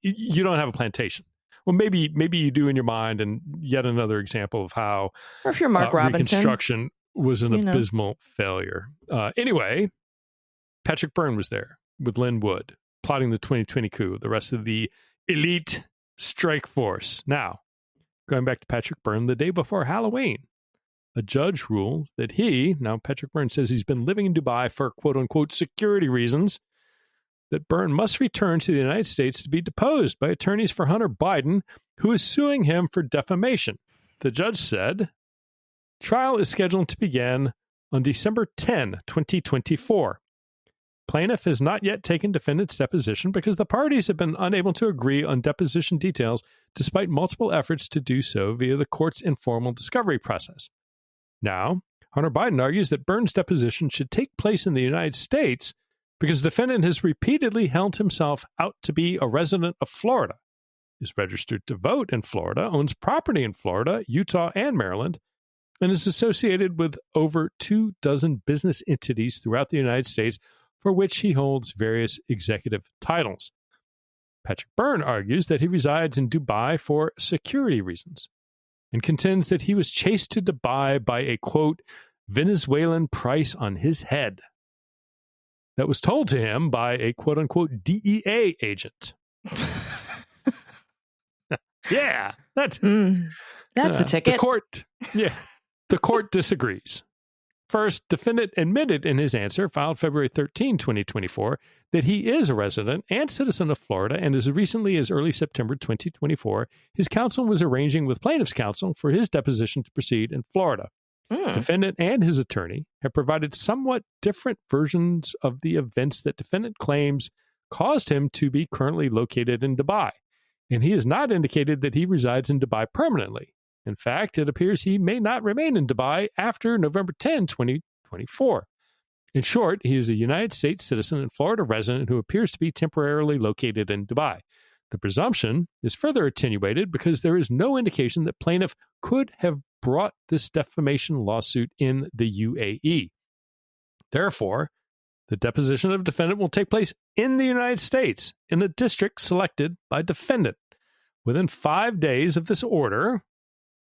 You don't have a plantation. Well, maybe you do in your mind, and yet another example of how, or if you're Mark Robinson, Reconstruction was an abysmal failure. Anyway, Patrick Byrne was there with Lynn Wood, plotting the 2020 coup, the rest of the elite strike force. Now, going back to Patrick Byrne, the day before Halloween, a judge ruled that Patrick Byrne says he's been living in Dubai for quote unquote security reasons, that Byrne must return to the United States to be deposed by attorneys for Hunter Biden, who is suing him for defamation. The judge said, trial is scheduled to begin on December 10, 2024. Plaintiff has not yet taken defendant's deposition because the parties have been unable to agree on deposition details despite multiple efforts to do so via the court's informal discovery process. Now, Hunter Biden argues that Burns' deposition should take place in the United States because the defendant has repeatedly held himself out to be a resident of Florida, is registered to vote in Florida, owns property in Florida, Utah, and Maryland, and is associated with over 24 business entities throughout the United States for which he holds various executive titles. Patrick Byrne argues that he resides in Dubai for security reasons and contends that he was chased to Dubai by a, quote, Venezuelan price on his head that was told to him by a, quote unquote, DEA agent. Yeah, that's the ticket. The court disagrees. First, defendant admitted in his answer, filed February 13, 2024, that he is a resident and citizen of Florida, and as recently as early September 2024, his counsel was arranging with plaintiff's counsel for his deposition to proceed in Florida. Defendant and his attorney have provided somewhat different versions of the events that defendant claims caused him to be currently located in Dubai, and he has not indicated that he resides in Dubai permanently. In fact, it appears he may not remain in Dubai after November 10, 2024. In short, he is a United States citizen and Florida resident who appears to be temporarily located in Dubai. The presumption is further attenuated because there is no indication that plaintiff could have brought this defamation lawsuit in the UAE. Therefore, the deposition of defendant will take place in the United States, in the district selected by defendant. Within 5 days of this order,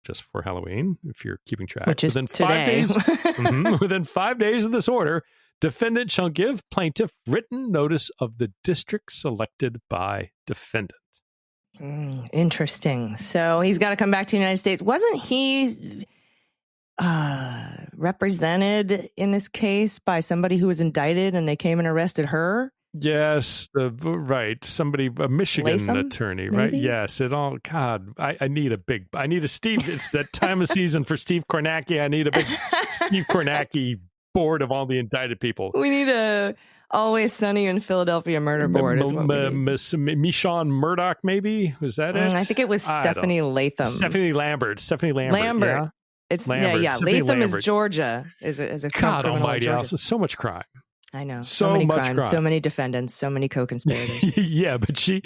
just for Halloween, if you're keeping track. Which is within today. 5 days, within 5 days of this order, defendant shall give plaintiff written notice of the district selected by defendant. Interesting. So he's got to come back to the United States. Wasn't he represented in this case by somebody who was indicted and they came and arrested her? Yes, right. Somebody, a Michigan Latham, attorney, right? maybe? Yes, it all, God, I need a Steve, it's that time of season for Steve Kornacki. I need a big Steve Kornacki board of all the indicted people. We need a Always Sunny in Philadelphia murder board. Michonne Murdoch, maybe? Was that it? I think it was Stephanie Latham. Stephanie Lambert. Lambert. Yeah? It's Lambert. Yeah. Stephanie Latham Lambert. is Georgia. Is a God criminal almighty, Georgia. Allison, so much crime. I know. So many much crimes, crime. so many defendants, so many co-conspirators. Yeah, but she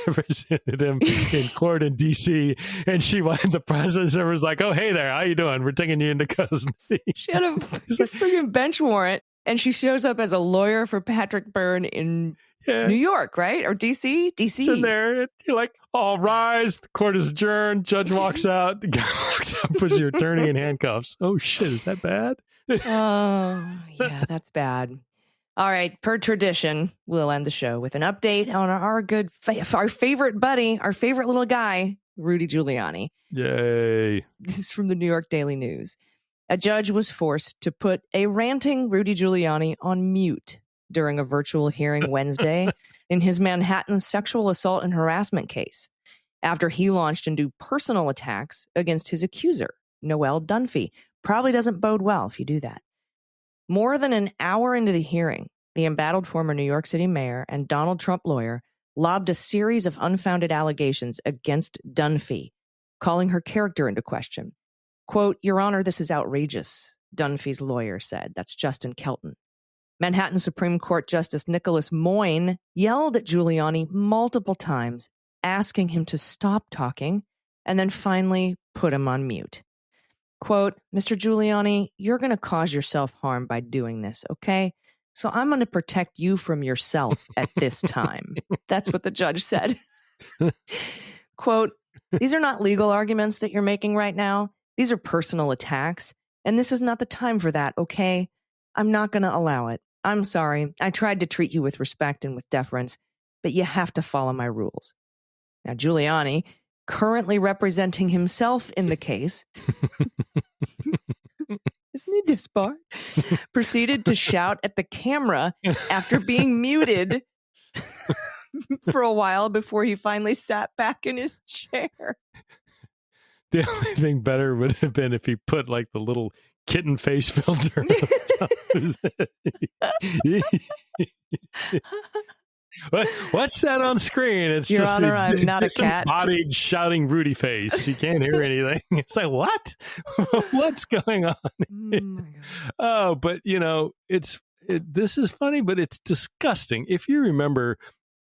represented him in court in D.C. and the processor was like, "Oh, hey there, how you doing? We're taking you into custody." She had a freaking bench warrant, and she shows up as a lawyer for Patrick Byrne in New York, right? Or D.C.? D.C. So there, you're like, all rise, the court is adjourned, judge walks out, the guy walks out, puts your attorney in handcuffs. Oh, shit, is that bad? Oh, yeah, that's bad. All right, per tradition, we'll end the show with an update on our favorite buddy, our favorite little guy, Rudy Giuliani. Yay. This is from the New York Daily News. A judge was forced to put a ranting Rudy Giuliani on mute during a virtual hearing Wednesday in his Manhattan sexual assault and harassment case after he launched into personal attacks against his accuser, Noelle Dunphy. Probably doesn't bode well if you do that. More than an hour into the hearing, the embattled former New York City mayor and Donald Trump lawyer lobbed a series of unfounded allegations against Dunphy, calling her character into question. Quote, "Your Honor, this is outrageous," Dunphy's lawyer said. That's Justin Kelton. Manhattan Supreme Court Justice Nicholas Moyne yelled at Giuliani multiple times, asking him to stop talking, and then finally put him on mute. Quote, "Mr. Giuliani, you're going to cause yourself harm by doing this, okay? So I'm going to protect you from yourself at this time." That's what the judge said. Quote, "These are not legal arguments that you're making right now. These are personal attacks, and this is not the time for that, okay? I'm not going to allow it. I'm sorry. I tried to treat you with respect and with deference, but you have to follow my rules." Now, Giuliani, currently representing himself in the case, isn't he disbarred? Proceeded to shout at the camera after being muted for a while before he finally sat back in his chair. The only thing better would have been if he put like the little kitten face filter. What's that on screen? It's Your just Honor, I'm not a cat. Bodied shouting Rudy face. You can't hear anything. It's like, what? What's going on? Oh, my God. Oh, but this is funny, but it's disgusting. If you remember,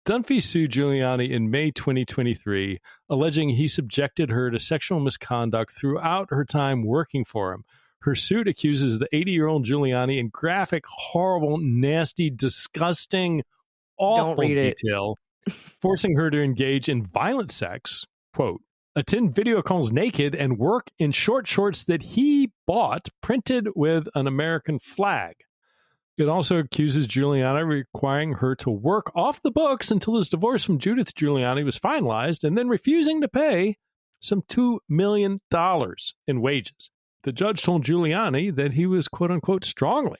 Dunphy sued Giuliani in May 2023, alleging he subjected her to sexual misconduct throughout her time working for him. Her suit accuses the 80-year-old Giuliani in graphic, horrible, nasty, disgusting, awful detail, forcing her to engage in violent sex, quote, attend video calls naked, and work in short shorts that he bought printed with an American flag. It also accuses Giuliani requiring her to work off the books until his divorce from Judith Giuliani was finalized and then refusing to pay some $2 million in wages. The judge told Giuliani that he was, quote unquote, strongly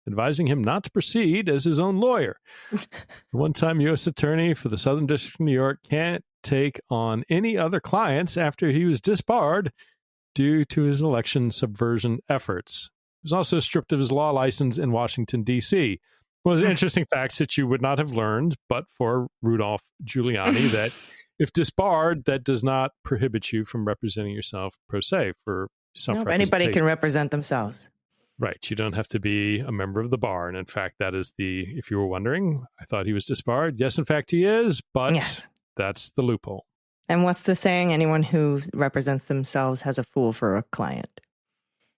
advising him not to proceed as his own lawyer. The one-time U.S. attorney for the Southern District of New York can't take on any other clients after he was disbarred due to his election subversion efforts. He was also stripped of his law license in Washington, D.C. One of the interesting facts that you would not have learned but for Rudolph Giuliani, that if disbarred, that does not prohibit you from representing yourself pro se for self-representation. Anybody can represent themselves. Right. You don't have to be a member of the bar. And in fact, that is if you were wondering, I thought he was disbarred. Yes, in fact, he is, but that's the loophole. And what's the saying? Anyone who represents themselves has a fool for a client.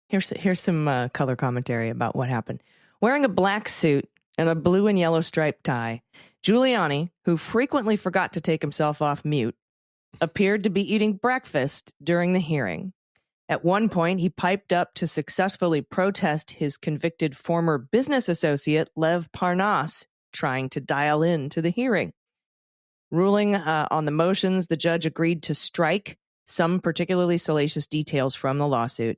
Here's some color commentary about what happened. Wearing a black suit and a blue and yellow striped tie, Giuliani, who frequently forgot to take himself off mute, appeared to be eating breakfast during the hearing. At one point, he piped up to successfully protest his convicted former business associate, Lev Parnas, trying to dial in to the hearing. Ruling on the motions, the judge agreed to strike some particularly salacious details from the lawsuit,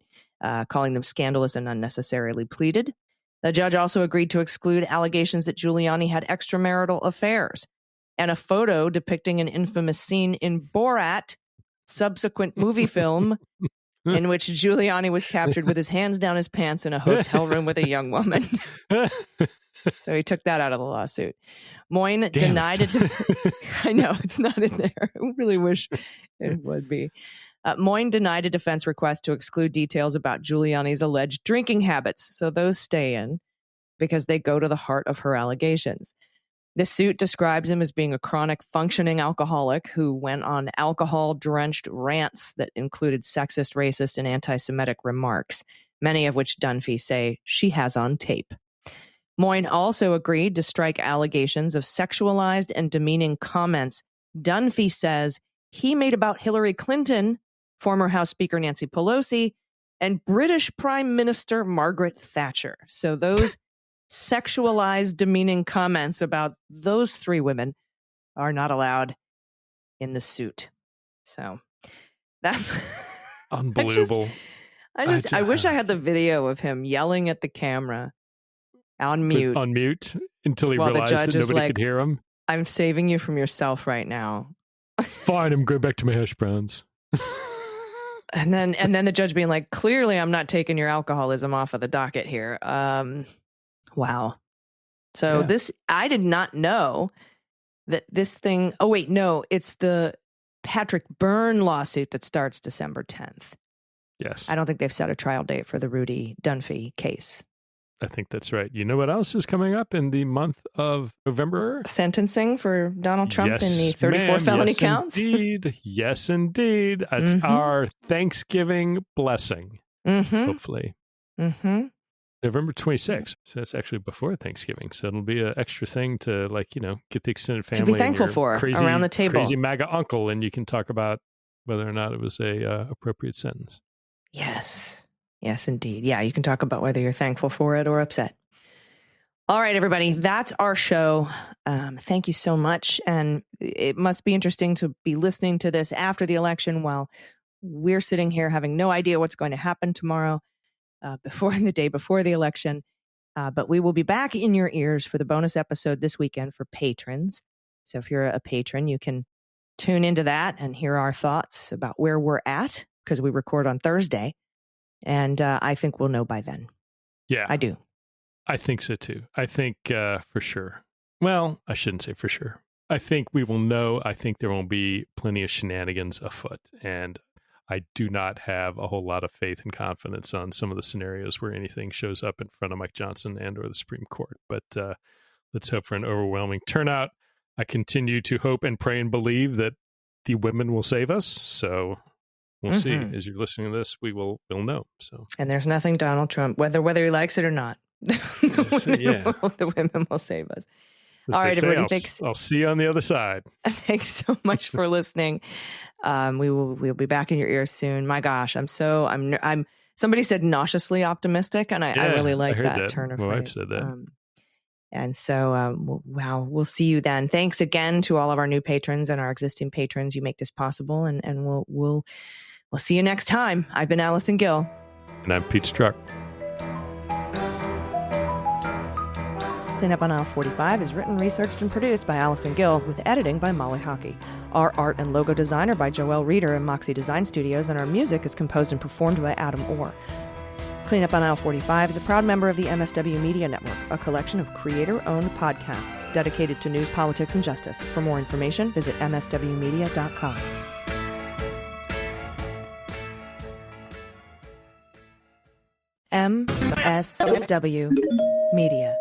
calling them scandalous and unnecessarily pleaded. The judge also agreed to exclude allegations that Giuliani had extramarital affairs and a photo depicting an infamous scene in Borat, subsequent movie film, in which Giuliani was captured with his hands down his pants in a hotel room with a young woman. So he took that out of the lawsuit. Moyne denied it. I know, it's not in there. I really wish it would be. Moyne denied a defense request to exclude details about Giuliani's alleged drinking habits. So those stay in because they go to the heart of her allegations. The suit describes him as being a chronic functioning alcoholic who went on alcohol-drenched rants that included sexist, racist, and anti-Semitic remarks, many of which Dunphy say she has on tape. Moyne also agreed to strike allegations of sexualized and demeaning comments Dunphy says he made about Hillary Clinton, former House Speaker Nancy Pelosi, and British Prime Minister Margaret Thatcher. So those sexualized, demeaning comments about those three women are not allowed in the suit. So that's unbelievable. I wish I had the video of him yelling at the camera on mute. On mute until he realized that nobody could hear him. I'm saving you from yourself right now. Fine, I'm going back to my hash browns. And then the judge being like, clearly I'm not taking your alcoholism off of the docket here. Wow. So I did not know that this thing, it's the Patrick Byrne lawsuit that starts December 10th. Yes. I don't think they've set a trial date for the Rudy Dunphy case. I think that's right. You know what else is coming up in the month of November? Sentencing for Donald Trump in the 34 felony counts. Indeed. Yes, indeed. It's our Thanksgiving blessing, hopefully. Mm-hmm. November 26th. So it's actually before Thanksgiving. So it'll be an extra thing to get the extended family to be thankful for around the table. Crazy MAGA uncle, and you can talk about whether or not it was a appropriate sentence. Yes. Yes, indeed. Yeah, you can talk about whether you're thankful for it or upset. All right, everybody, that's our show. Thank you so much. And it must be interesting to be listening to this after the election while we're sitting here having no idea what's going to happen tomorrow, the day before the election. But we will be back in your ears for the bonus episode this weekend for patrons. So if you're a patron, you can tune into that and hear our thoughts about where we're at, because we record on Thursday. And I think we'll know by then. Yeah. I do. I think so too. I think for sure. Well, I shouldn't say for sure. I think we will know. I think there will be plenty of shenanigans afoot. And I do not have a whole lot of faith and confidence on some of the scenarios where anything shows up in front of Mike Johnson and or the Supreme Court. But let's hope for an overwhelming turnout. I continue to hope and pray and believe that the women will save us. So we'll see. As you're listening to this, we'll know. So, and there's nothing Donald Trump, whether he likes it or not, the women will save us. All right, everybody. Thanks. I'll see you on the other side. Thanks so much for listening. We'll be back in your ears soon. My gosh, I'm somebody said nauseously optimistic, and I really like that turn of phrase. My wife said that. And so, wow, we'll see you then. Thanks again to all of our new patrons and our existing patrons. You make this possible, and we'll see you next time. I've been Allison Gill. And I'm Pete Struck. Cleanup on Aisle 45 is written, researched, and produced by Allison Gill, with editing by Molly Hockey. Our art and logo design are by Joelle Reeder and Moxie Design Studios, and our music is composed and performed by Adam Orr. Cleanup on Aisle 45 is a proud member of the MSW Media Network, a collection of creator-owned podcasts dedicated to news, politics, and justice. For more information, visit mswmedia.com. MSW Media.